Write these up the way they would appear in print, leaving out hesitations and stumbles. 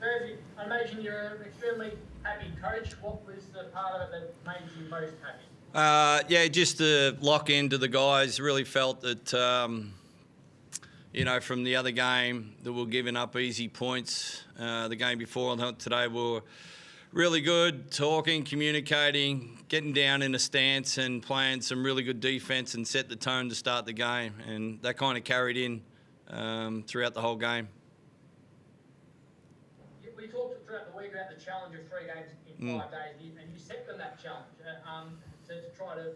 Trevor, I imagine you're an extremely happy coach. What was the part of it that made you most happy? Yeah, just to lock into the guys. Really felt that, from the other game that we were giving up easy points. The game before and today we were really good, talking, communicating, getting down in a stance and playing some really good defence and set the tone to start the game. And that kind of carried in throughout the whole game. We talked throughout the week about the challenge of 3 games in 5 days, and you set them that challenge to try to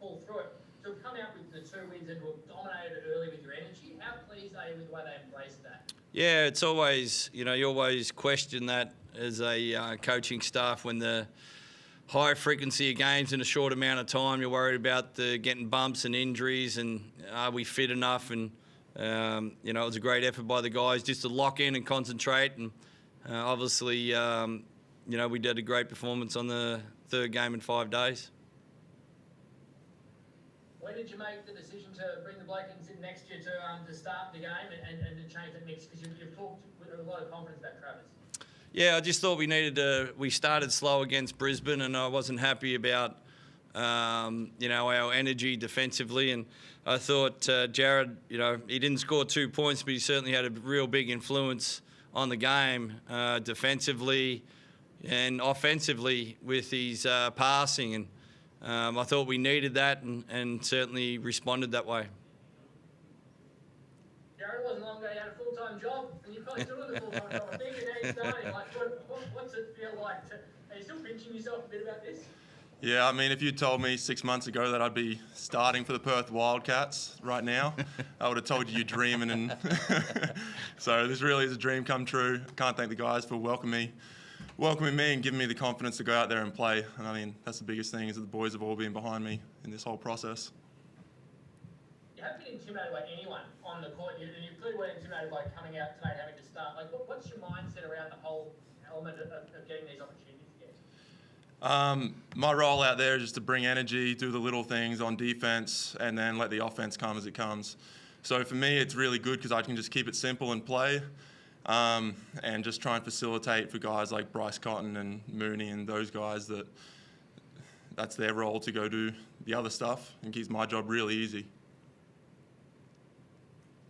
pull through it. To have come out with the 2 wins and to have dominated it early with your energy, how pleased are you with the way they embraced that? Yeah, it's always, you always question that as a coaching staff when the high frequency of games in a short amount of time, you're worried about getting bumps and injuries and are we fit enough? And, it was a great effort by the guys just to lock in and concentrate. And obviously, we did a great performance on the 3rd game in 5 days. When did you make the decision to bring the bloke in next year to start the game and to change that mix? Because you've talked with a lot of confidence about Travis. Yeah, I just thought we started slow against Brisbane and I wasn't happy about, our energy defensively. And I thought Jared, he didn't score 2 points, but he certainly had a real big influence on the game defensively and offensively with his passing. And I thought we needed that and certainly responded that way. Jared wasn't long ago, you had a full-time job, and you're probably still in the full-time job. I think you're starting. What's it feel like? Are you still pinching yourself a bit about this? Yeah, I mean, if you told me 6 months ago that I'd be starting for the Perth Wildcats right now, I would have told you you're dreaming. And so this really is a dream come true. I can't thank the guys for welcoming me and giving me the confidence to go out there and play. And I mean, that's the biggest thing, is that the boys have all been behind me in this whole process. You haven't been intimidated by anyone on the court. You clearly weren't intimidated by coming out tonight having to start. What's your mindset around the whole element of getting these opportunities again? My role out there is just to bring energy, do the little things on defense, and then let the offense come as it comes. So for me, it's really good because I can just keep it simple and play. And just try and facilitate for guys like Bryce Cotton and Mooney and those guys that's their role to go do the other stuff and keeps my job really easy.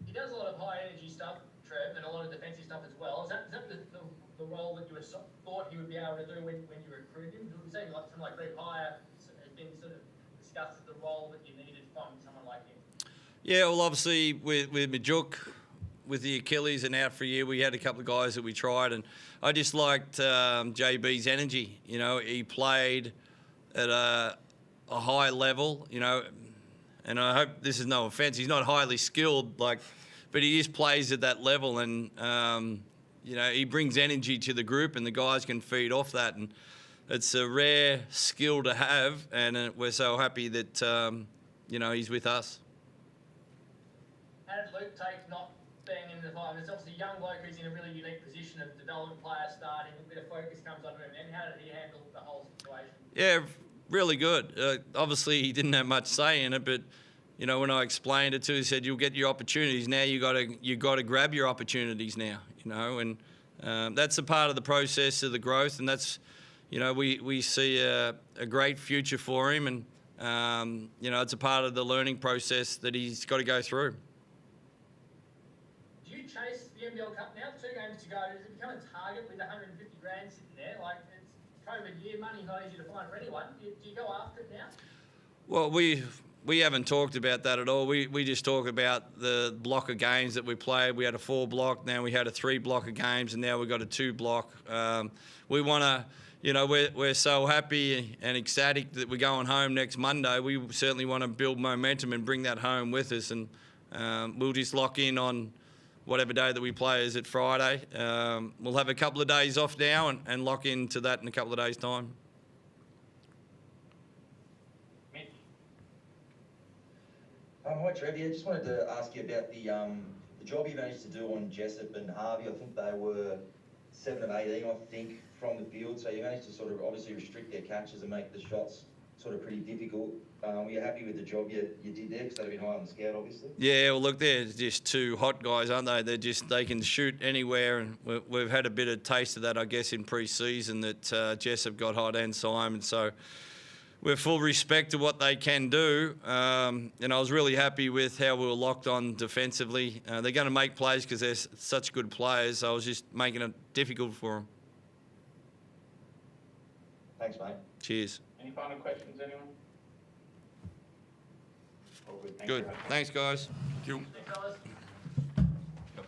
He does a lot of high energy stuff, Trev, and a lot of defensive stuff as well. Is that the role that you thought he would be able to do when you recruited him? It seems like something like Greg Hire has been sort of discussed as the role that you needed from someone like him. Yeah, well, obviously with Majuk, with the Achilles and out for a year, we had a couple of guys that we tried, and I just liked JB's energy. He played at a high level, and I hope this is no offence. He's not highly skilled, but he just plays at that level, and he brings energy to the group, and the guys can feed off that, and it's a rare skill to have, and we're so happy that he's with us. How did Luke take not being in the five? It's obviously a young bloke who's in a really unique position of development player starting, a bit of focus comes on him, and how did he handle the whole situation? Yeah, really good. Obviously, he didn't have much say in it, but when I explained it to him, he said, "You'll get your opportunities now. You got to grab your opportunities now." And that's a part of the process of the growth, and that's we see a great future for him, and it's a part of the learning process that he's got to go through. Do you chase the NBL Cup now? 2 games to go. Does it become a target with 150 grand sitting there? It's COVID year, money's not easy to find for anyone. Do you go after it now? Well, we haven't talked about that at all. We just talk about the block of games that we played. We had a 4 block, now we had a 3 block of games, and now we've got a 2 block. We want to, we're so happy and ecstatic that we're going home next Monday. We certainly want to build momentum and bring that home with us, and we'll just lock in on whatever day that we play. Is it Friday? We'll have a couple of days off now and lock into that in a couple of days' time. Hi, Trevor. I just wanted to ask you about the job you managed to do on Jessup and Harvey. I think they were 7 of 18, from the field. So you managed to sort of obviously restrict their catches and make the shots sort of pretty difficult. Were you happy with the job you did there? Because they'd have been high on the scout, obviously. Yeah, well, look, they're just two hot guys, aren't they? They can shoot anywhere, and we've had a bit of taste of that, I guess, in pre-season that Jessup got hot and Simon. So we're full respect to what they can do. And I was really happy with how we were locked on defensively. They're going to make plays because they're such good players. So I was just making it difficult for them. Thanks, mate. Cheers. Any final questions, anyone? All good. Thank Good. you. Thanks, guys. Thank you. Thanks, fellas.